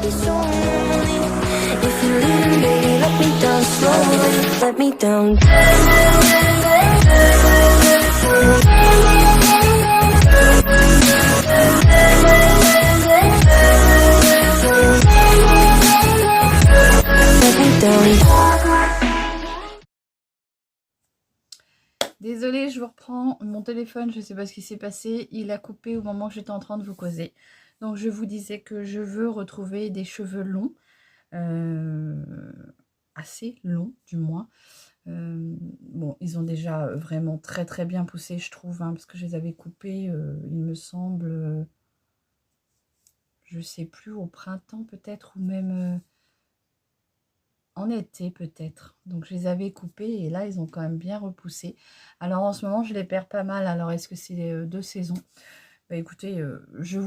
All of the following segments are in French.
be so lonely. If you're leaving, baby, let me down slowly. Let me down. Let me down. Désolée, je vous reprends. Mon téléphone, je ne sais pas ce qui s'est passé. Il a coupé au moment où j'étais en train de vous causer. Donc, je vous disais que je veux retrouver des cheveux longs. Assez longs, du moins. Bon, ils ont déjà vraiment très très bien poussé, je trouve. Hein, parce que je les avais coupés, il me semble... je sais plus, au printemps peut-être. Ou même... en été peut-être, donc je les avais coupés et là ils ont quand même bien repoussé. Alors en ce moment je les perds pas mal. Alors est-ce que c'est de saison? Bah écoutez, je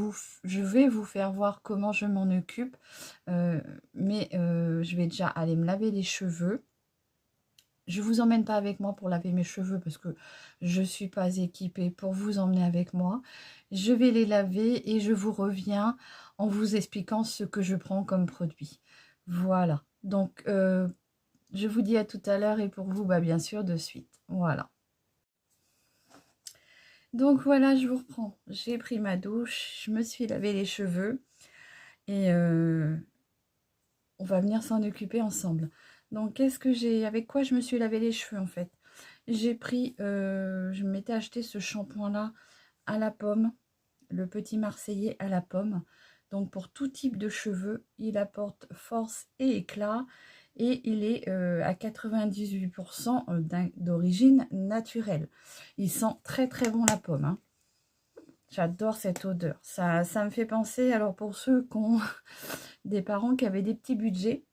vais vous faire voir comment je m'en occupe, mais je vais déjà aller me laver les cheveux. Je vous emmène pas avec moi pour laver mes cheveux parce que je suis pas équipée pour vous emmener avec moi. Je vais les laver et je vous reviens en vous expliquant ce que je prends comme produit. Voilà. Donc, je vous dis à tout à l'heure et pour vous, bah, bien sûr, de suite. Voilà. Donc, voilà, je vous reprends. J'ai pris ma douche, je me suis lavé les cheveux et on va venir s'en occuper ensemble. Donc, qu'est-ce que j'ai... Avec quoi je me suis lavé les cheveux, en fait? J'ai pris... je m'étais acheté ce shampoing-là à la pomme, le petit Marseillais à la pomme. Donc, pour tout type de cheveux, il apporte force et éclat. Et il est à 98% d'origine naturelle. Il sent très très bon la pomme. Hein. J'adore cette odeur. Ça me fait penser, alors pour ceux qui ont des parents qui avaient des petits budgets,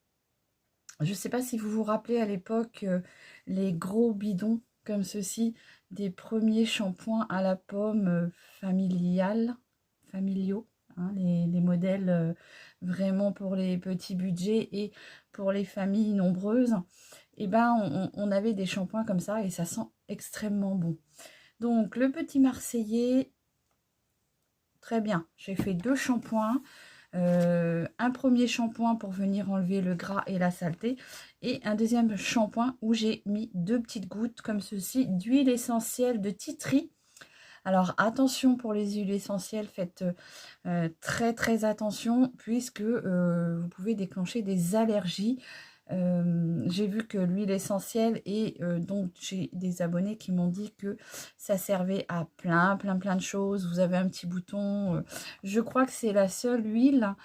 je ne sais pas si vous vous rappelez à l'époque, les gros bidons comme ceci, des premiers shampoings à la pomme familiaux, hein, les modèles vraiment pour les petits budgets et pour les familles nombreuses. Et ben on avait des shampoings comme ça et ça sent extrêmement bon. Donc le petit Marseillais, très bien. J'ai fait 2 shampoings. Un premier shampoing pour venir enlever le gras et la saleté et un deuxième shampoing où j'ai mis 2 petites gouttes comme ceci d'huile essentielle de titri. Alors attention pour les huiles essentielles, faites très très attention puisque vous pouvez déclencher des allergies. J'ai vu que l'huile essentielle et donc j'ai des abonnés qui m'ont dit que ça servait à plein de choses. Vous avez un petit bouton, je crois que c'est la seule huile,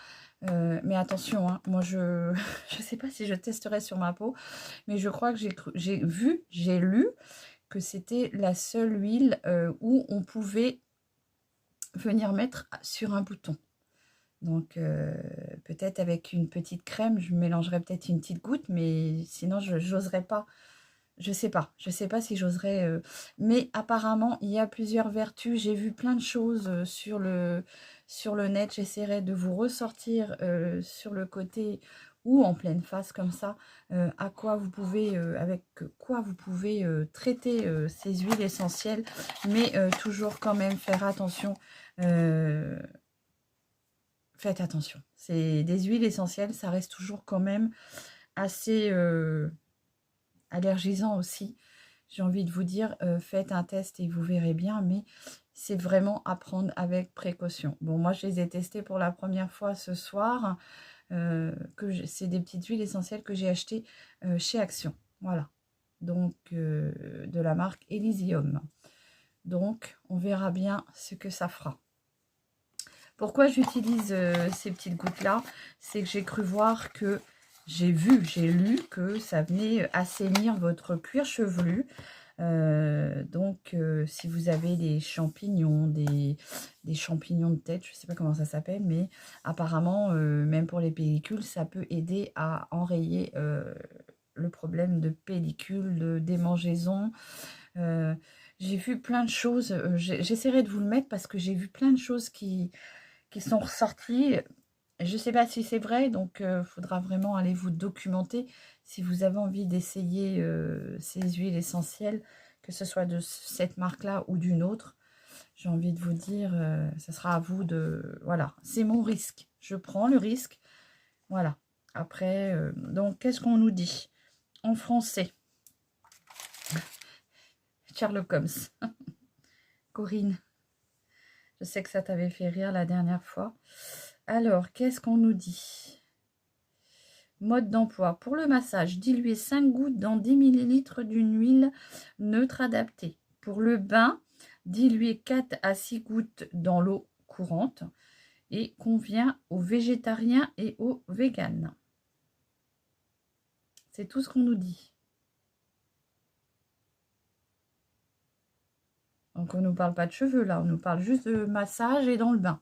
mais attention, hein, moi je je sais pas si je testerai sur ma peau, mais je crois que j'ai lu que c'était la seule huile où on pouvait venir mettre sur un bouton. Donc, peut-être avec une petite crème, je mélangerai peut-être une petite goutte, mais sinon, je n'oserais pas. Je sais pas si j'oserais. Mais apparemment, il y a plusieurs vertus. J'ai vu plein de choses sur le net. J'essaierai de vous ressortir sur le côté ou en pleine face comme ça, à quoi vous pouvez, avec quoi vous pouvez traiter ces huiles essentielles, mais toujours quand même faire attention. Faites attention, c'est des huiles essentielles, ça reste toujours quand même assez allergisant aussi. J'ai envie de vous dire, faites un test et vous verrez bien, mais c'est vraiment à prendre avec précaution. Bon, moi, je les ai testés pour la première fois ce soir. C'est des petites huiles essentielles que j'ai achetées chez Action. Voilà. Donc, de la marque Elysium. Donc, on verra bien ce que ça fera. Pourquoi j'utilise ces petites gouttes-là? C'est que j'ai cru voir que j'ai lu que ça venait assainir votre cuir chevelu. Donc, si vous avez des champignons, des champignons de tête, je ne sais pas comment ça s'appelle, mais apparemment, même pour les pellicules, ça peut aider à enrayer le problème de pellicule, de démangeaison. J'ai vu plein de choses. J'essaierai de vous le mettre parce que j'ai vu plein de choses qui sont ressorties. Je ne sais pas si c'est vrai, donc il faudra vraiment aller vous documenter si vous avez envie d'essayer ces huiles essentielles, que ce soit de cette marque-là ou d'une autre. J'ai envie de vous dire, ça sera à vous de... Voilà, c'est mon risque. Je prends le risque Voilà. Après, donc, qu'est-ce qu'on nous dit en français? Sherlock Holmes. Corinne, je sais que ça t'avait fait rire la dernière fois. Alors, qu'est-ce qu'on nous dit? Mode d'emploi. Pour le massage, diluez 5 gouttes dans 10 ml d'une huile neutre adaptée. Pour le bain, diluez 4 à 6 gouttes dans l'eau courante et convient aux végétariens et aux véganes. C'est tout ce qu'on nous dit. Donc, on ne nous parle pas de cheveux, là. On nous parle juste de massage et dans le bain.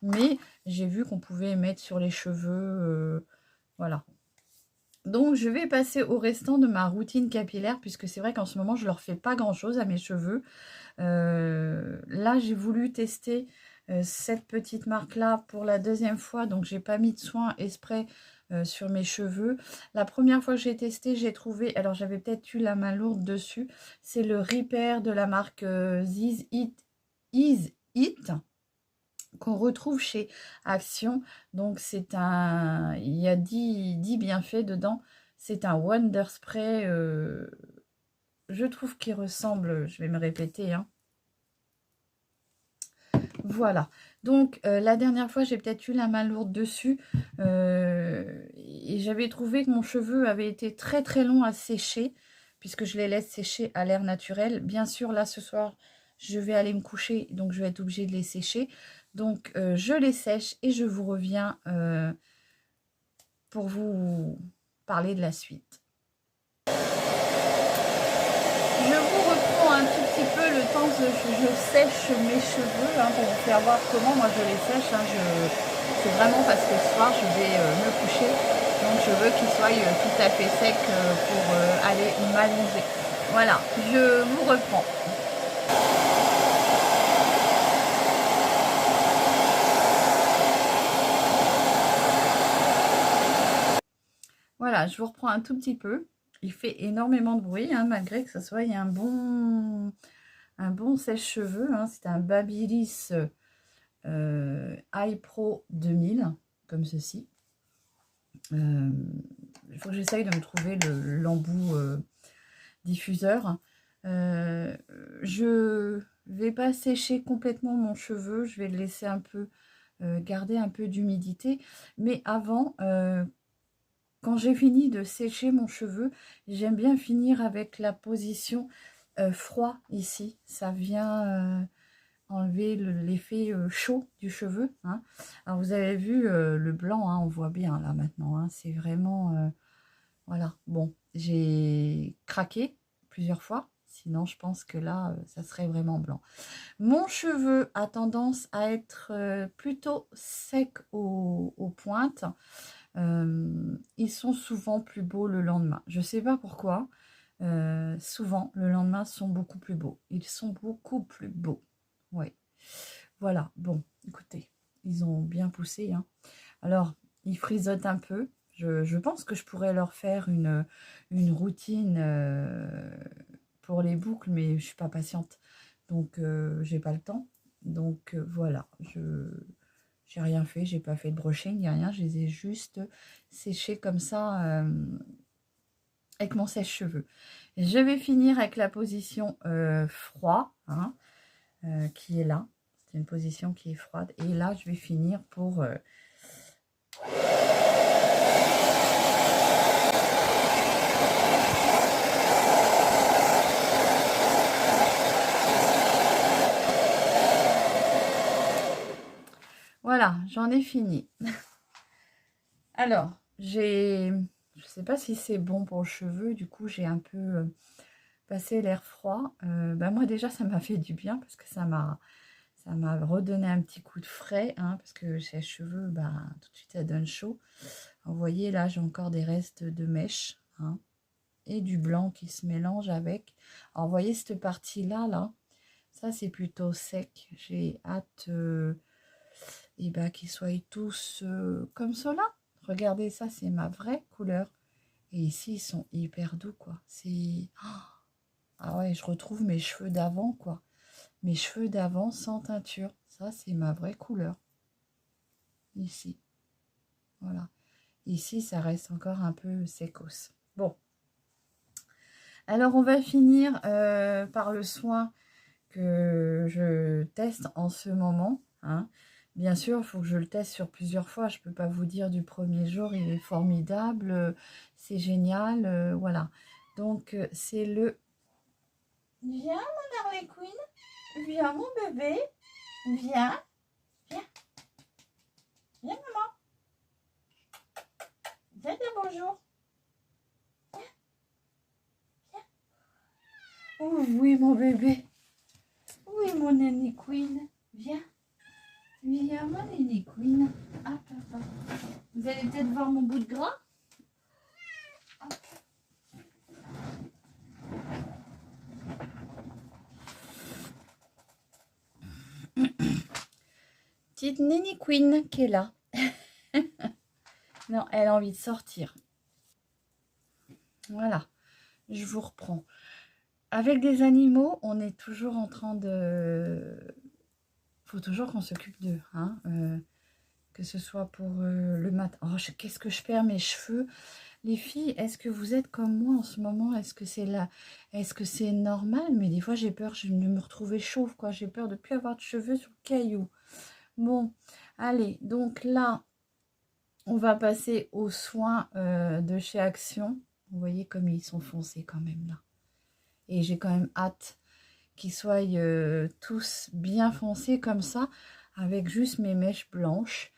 Mais j'ai vu qu'on pouvait mettre sur les cheveux. Voilà. Donc, je vais passer au restant de ma routine capillaire, puisque c'est vrai qu'en ce moment, je ne leur fais pas grand-chose à mes cheveux. Là, j'ai voulu tester cette petite marque-là pour la deuxième fois. Donc, j'ai pas mis de soin et spray sur mes cheveux. La première fois que j'ai testé, j'ai trouvé... Alors, j'avais peut-être eu la main lourde dessus. C'est le Repair de la marque Is It qu'on retrouve chez Action. Donc, c'est un... Il y a 10 bienfaits dedans. C'est un Wonder Spray. Je trouve qu'il ressemble... Je vais me répéter, hein. Voilà. Donc, la dernière fois, j'ai peut-être eu la main lourde dessus. Et j'avais trouvé que mon cheveu avait été très, très long à sécher, puisque je les laisse sécher à l'air naturel. Bien sûr, là, ce soir, je vais aller me coucher, donc je vais être obligée de les sécher. Donc, je les sèche et je vous reviens pour vous parler de la suite. Je vous reprends un tout petit peu le temps que je sèche mes cheveux hein, pour vous faire voir comment moi je les sèche. Hein, c'est vraiment parce que ce soir je vais me coucher, donc je veux qu'ils soient tout à fait secs pour aller m'allonger. Voilà, je vous reprends. Voilà, je vous reprends un tout petit peu. Il fait énormément de bruit, hein, malgré que ce soit un bon sèche-cheveux. Hein. C'est un Babyliss iPro 2000, comme ceci. Il faut que j'essaye de me trouver l'embout diffuseur. Je vais pas sécher complètement mon cheveu. Je vais le laisser un peu, garder un peu d'humidité. Mais avant... quand j'ai fini de sécher mon cheveu, j'aime bien finir avec la position froid ici. Ça vient enlever l'effet chaud du cheveu. Hein. Alors vous avez vu le blanc, hein, on voit bien là maintenant. Hein, c'est vraiment... voilà, bon, j'ai craqué plusieurs fois. Sinon, je pense que là, ça serait vraiment blanc. Mon cheveu a tendance à être plutôt sec aux pointes. Ils sont souvent plus beaux le lendemain. Je ne sais pas pourquoi. Souvent, le lendemain, sont beaucoup plus beaux. Ils sont beaucoup plus beaux. Oui. Voilà. Bon, écoutez, ils ont bien poussé. Hein. Alors, ils frisottent un peu. Je pense que je pourrais leur faire une routine pour les boucles, mais je ne suis pas patiente. Donc, j'ai pas le temps. Donc, voilà. J'ai rien fait, j'ai pas fait de brushing, ni rien. Je les ai juste séchés comme ça avec mon sèche-cheveux. Je vais finir avec la position froid, hein, qui est là. C'est une position qui est froide. Et là, je vais finir pour... Voilà, j'en ai fini. Alors, je sais pas si c'est bon pour le cheveu, du coup j'ai un peu passé l'air froid. Moi déjà ça m'a fait du bien parce que ça m'a redonné un petit coup de frais, hein, parce que ces cheveux, tout de suite ça donne chaud. Alors, vous voyez là j'ai encore des restes de mèches, hein, et du blanc qui se mélange avec. Alors vous voyez cette partie là, ça c'est plutôt sec. J'ai hâte qu'ils soient tous comme cela. Regardez, ça c'est ma vraie couleur. Et ici ils sont hyper doux quoi. C'est... Ah ouais, je retrouve mes cheveux d'avant quoi. Mes cheveux d'avant sans teinture. Ça c'est ma vraie couleur. Ici. Voilà. Ici, ça reste encore un peu sécos. Bon. Alors, on va finir par le soin que je teste en ce moment. Hein. Bien sûr, il faut que je le teste sur plusieurs fois. Je ne peux pas vous dire du premier jour, il est formidable, c'est génial, voilà. Donc, c'est le... Viens, mon Harley Quinn. Viens, mon bébé. Viens. Viens. Viens, maman. Viens dire bonjour. Viens. Viens. Oh, oui, mon bébé. Oui, mon Nanny Queen. Viens. Viens, mon Nanny Queen. Hop, hop, hop. Vous allez peut-être voir mon bout de gras. Hop. Petite Nanny Queen qui est là. Non, elle a envie de sortir. Voilà, je vous reprends. Avec des animaux, on est toujours en train de... Faut toujours qu'on s'occupe d'eux. Hein, que ce soit pour le matin. Oh, qu'est-ce que je perds mes cheveux. Les filles, est-ce que vous êtes comme moi en ce moment? Est-ce que c'est là? Est-ce que c'est normal? Mais des fois, j'ai peur de me retrouver chauve, quoi. J'ai peur de ne plus avoir de cheveux sur le caillou. Bon, allez, donc là, on va passer aux soins de chez Action. Vous voyez comme ils sont foncés quand même là. Et j'ai quand même hâte qu'ils soient tous bien foncés comme ça, avec juste mes mèches blanches.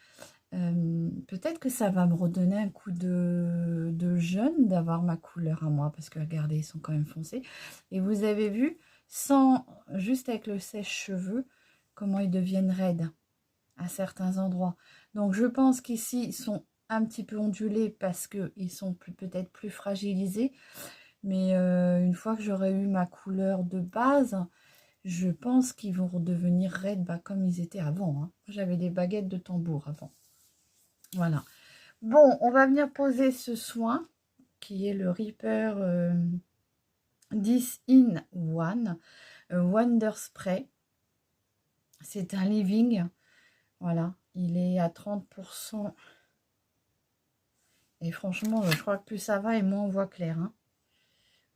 Peut-être que ça va me redonner un coup de jeune d'avoir ma couleur à moi, parce que regardez, ils sont quand même foncés. Et vous avez vu, juste avec le sèche-cheveux, comment ils deviennent raides à certains endroits. Donc je pense qu'ici, ils sont un petit peu ondulés parce qu'ils sont peut-être plus fragilisés. Mais une fois que j'aurai eu ma couleur de base, je pense qu'ils vont redevenir raides comme ils étaient avant. Hein. J'avais des baguettes de tambour avant. Voilà. Bon, on va venir poser ce soin qui est le Reaper 10 in 1 Wonder Spray. C'est un living. Voilà, il est à 30%. Et franchement, je crois que plus ça va et moins on voit clair. Hein.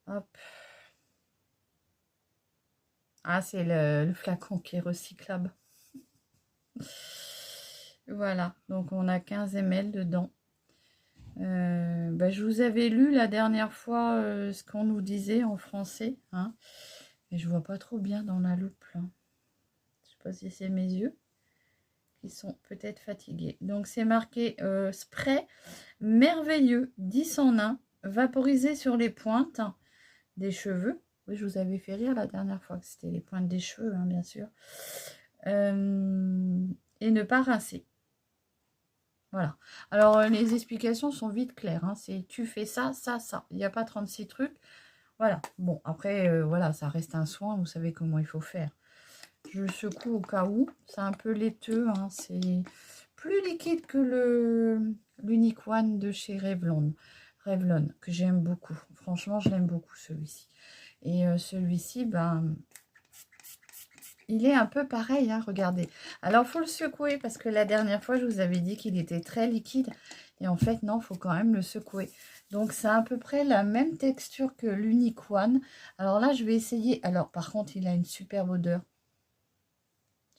Hop. Ah, c'est le flacon qui est recyclable. Voilà, donc on a 15 ml dedans. Je vous avais lu la dernière fois ce qu'on nous disait en français. Hein, et je vois pas trop bien dans la loupe. Là. Je sais pas si c'est mes yeux qui sont peut-être fatigués. Donc c'est marqué spray merveilleux 10 en 1, vaporisé sur les pointes des cheveux. Oui, je vous avais fait rire la dernière fois que c'était les pointes des cheveux, hein, bien sûr. Et ne pas rincer. Voilà. Alors, les explications sont vite claires. Hein. C'est tu fais ça, ça, ça. Il n'y a pas 36 trucs. Voilà. Bon, après, voilà, ça reste un soin. Vous savez comment il faut faire. Je secoue au cas où. C'est un peu laiteux. Hein. C'est plus liquide que l'Unique One de chez Revlon, que j'aime beaucoup. Franchement, je l'aime beaucoup, celui-ci. Et celui-ci, il est un peu pareil, hein, regardez. Alors, il faut le secouer parce que la dernière fois, je vous avais dit qu'il était très liquide. Et en fait, non, il faut quand même le secouer. Donc, c'est à peu près la même texture que l'Unique One. Alors là, je vais essayer. Alors, par contre, il a une superbe odeur.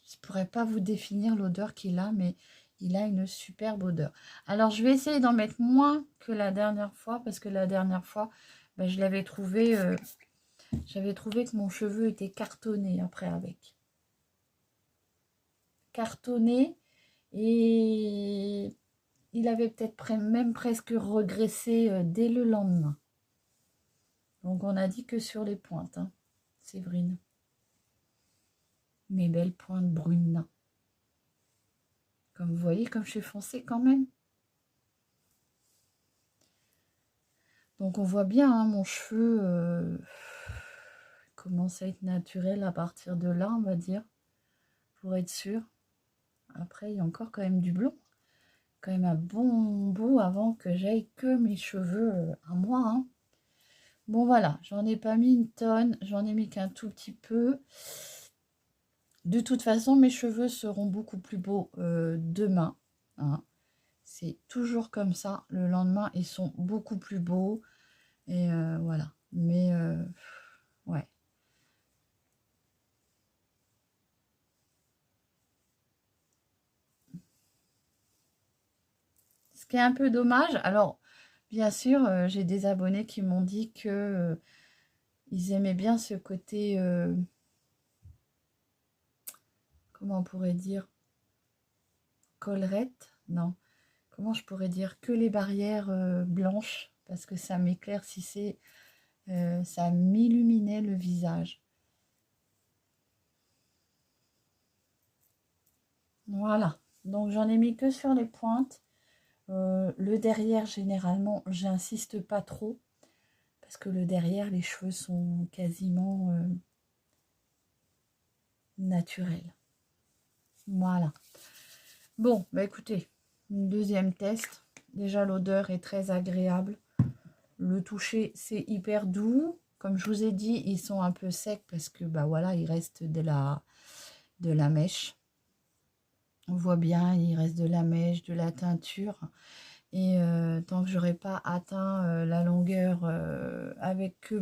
Je ne pourrais pas vous définir l'odeur qu'il a, mais il a une superbe odeur. Alors, je vais essayer d'en mettre moins que la dernière fois parce que la dernière fois, je l'avais trouvé... j'avais trouvé que mon cheveu était cartonné après avec. Cartonné et il avait peut-être même presque regressé dès le lendemain. Donc on a dit que sur les pointes, hein, Séverine. Mes belles pointes brunes. Comme vous voyez, comme je suis foncée quand même. Donc on voit bien, hein, mon cheveu commence à être naturel à partir de là, on va dire, pour être sûr. Après, il y a encore quand même du blond. Quand même un bon bout avant que j'aille que mes cheveux à moi. Hein. Bon, voilà, j'en ai pas mis une tonne. J'en ai mis qu'un tout petit peu. De toute façon, mes cheveux seront beaucoup plus beaux demain. Hein. C'est toujours comme ça. Le lendemain, ils sont beaucoup plus beaux. Et voilà. Mais ouais. Ce qui est un peu dommage, alors bien sûr, j'ai des abonnés qui m'ont dit que ils aimaient bien ce côté, comment on pourrait dire, collerette, non, comment je pourrais dire, que les barrières blanches, parce que ça m'éclaircissait, ça m'illuminait le visage. Voilà, donc j'en ai mis que sur les pointes. Le derrière, généralement, j'insiste pas trop, parce que le derrière, les cheveux sont quasiment naturels. Voilà. Bon, bah écoutez, une deuxième test. Déjà, l'odeur est très agréable. Le toucher, c'est hyper doux. Comme je vous ai dit, ils sont un peu secs parce que, bah voilà, il reste de la mèche. On voit bien, il reste de la mèche, de la teinture. Et tant que j'aurai pas atteint la longueur avec que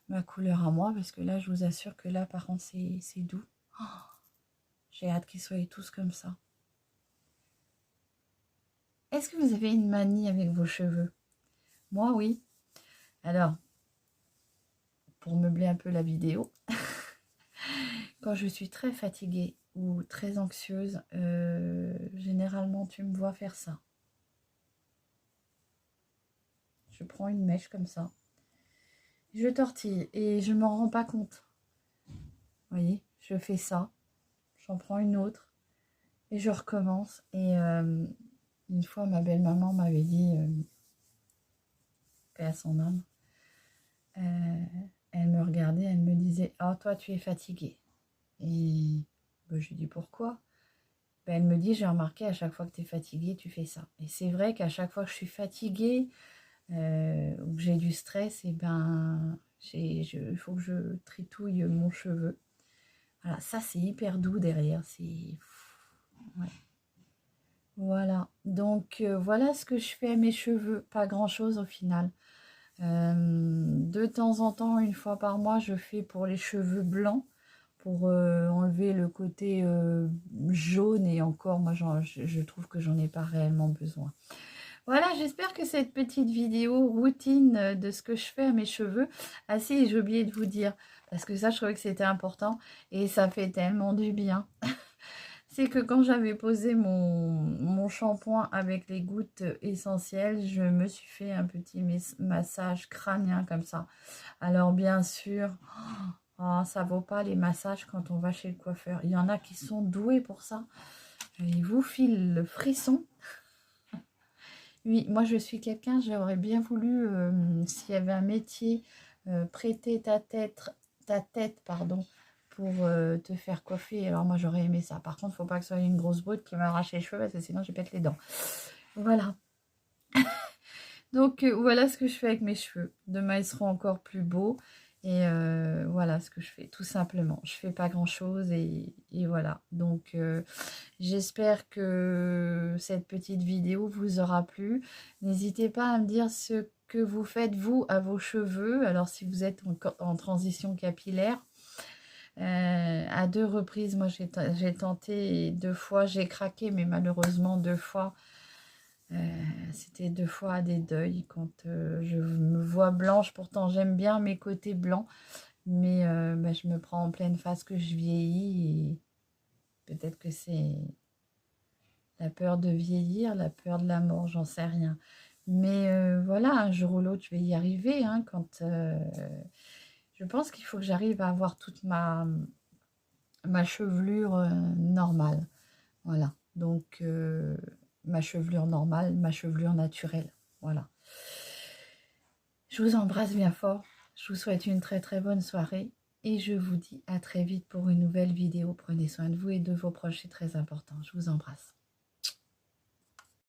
ma couleur à moi, parce que là, je vous assure que là, par contre, c'est doux. Oh, j'ai hâte qu'ils soient tous comme ça. Est-ce que vous avez une manie avec vos cheveux? Moi, oui. Alors, pour meubler un peu la vidéo, quand je suis très fatiguée ou très anxieuse, généralement, tu me vois faire ça. Je prends une mèche comme ça, je tortille et je ne m'en rends pas compte. Vous voyez, je fais ça, j'en prends une autre et je recommence. Et une fois, ma belle-maman m'avait dit, paix à son âme, elle me regardait, elle me disait « Oh, toi, tu es fatiguée. » Et ben, je lui dis « Pourquoi ?» Ben, elle me dit « J'ai remarqué, à chaque fois que tu es fatiguée, tu fais ça. » Et c'est vrai qu'à chaque fois que je suis fatiguée, ou que j'ai du stress, et ben, il faut que je tritouille mon cheveu. Voilà, ça c'est hyper doux derrière, c'est... Ouais. Voilà, donc voilà ce que je fais à mes cheveux, pas grand chose au final. De temps en temps, une fois par mois, je fais pour les cheveux blancs, pour enlever le côté jaune, et encore, moi je trouve que j'en ai pas réellement besoin. Voilà, j'espère que cette petite vidéo routine de ce que je fais à mes cheveux... Ah si, j'ai oublié de vous dire, parce que ça, je trouvais que c'était important, et ça fait tellement du bien. C'est que quand j'avais posé mon shampoing avec les gouttes essentielles, je me suis fait un petit massage crânien comme ça. Alors bien sûr, oh, ça vaut pas les massages quand on va chez le coiffeur. Il y en a qui sont doués pour ça. Ils vous filent le frisson. Oui, moi je suis quelqu'un, j'aurais bien voulu, s'il y avait un métier, prêter ta tête, pardon, pour te faire coiffer. Alors moi j'aurais aimé ça. Par contre, il ne faut pas que ce soit une grosse brute qui m'arrache les cheveux, parce que sinon je pète les dents. Voilà. Donc voilà ce que je fais avec mes cheveux. Demain ils seront encore plus beaux. Et voilà ce que je fais, tout simplement. Je fais pas grand chose et voilà. Donc j'espère que cette petite vidéo vous aura plu. N'hésitez pas à me dire ce que vous faites vous à vos cheveux. Alors si vous êtes en transition capillaire, à 2 reprises, moi j'ai tenté 2 fois, j'ai craqué, mais malheureusement 2 fois. C'était 2 fois des deuils quand je me vois blanche. Pourtant j'aime bien mes côtés blancs, mais bah, je me prends en pleine face que je vieillis, et peut-être que c'est la peur de vieillir, la peur de la mort, j'en sais rien. Mais voilà, un jour ou l'autre je vais y arriver, hein, quand je pense qu'il faut que j'arrive à avoir toute ma chevelure normale. Voilà, donc ma chevelure normale, ma chevelure naturelle. Voilà. Je vous embrasse bien fort. Je vous souhaite une très très bonne soirée. Et je vous dis à très vite pour une nouvelle vidéo. Prenez soin de vous et de vos proches, c'est très important. Je vous embrasse.